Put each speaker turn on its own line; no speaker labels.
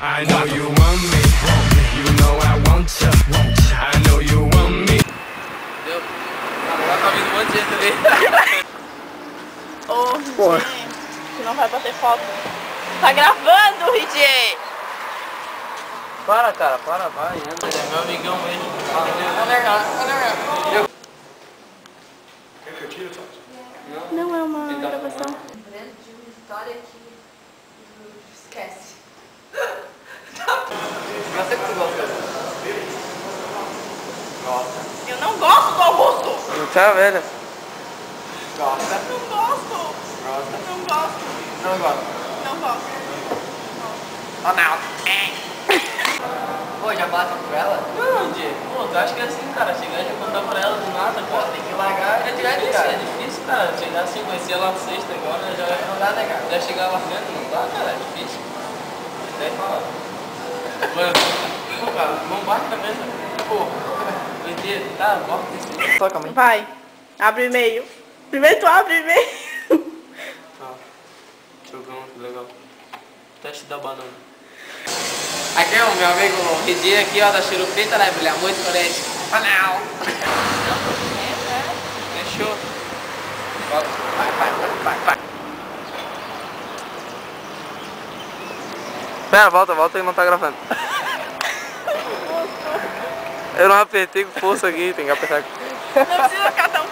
I know you want me. You know I want you. I know you want me.
Deu? Agora tá vindo um monte de gente ali.
Ô, RG, que não vai bater foto. Tá gravando, RG!
Para, cara, para, vai. É meu amigão mesmo.
Quer que eu tire, Tati?
Não é uma gravação.
Lembrando de uma história que esquece.
Eu sei que tu gosta. Gosta.
Eu não gosto do Augusto!
Não tá, velho? Gosta.
Não gosto!
Gosta.
Não gosto!
Não gosta.
Não gosto.
Oh, não. Pô, já bate por ela? Não, Diego. Pô, tu acha que é assim, cara? Chegar e contar pra ela do nada, cara. Tem que largar. É difícil, cara. Chegar assim, conhecer ela na sexta agora, já não dá, né, cara? Já chegar lá dentro, não dá, cara. É difícil. Até fala. Mano, pô, cara, não bate na mesa. Pô, Diego, tá, bota esse. Toca, mãe.
Vai, abre o e-mail. Primeiro tu abre o e-mail.
Ah, jogão, que legal. Teste da banana. Aqui é o meu amigo Ridi aqui, ó, da Churupita, né? Brilha muito por ele. Ah, não! Fechou. Vai. Pera, volta que não tá gravando. Eu não apertei com força aqui, tem que apertar aqui.
Não precisa ficar tão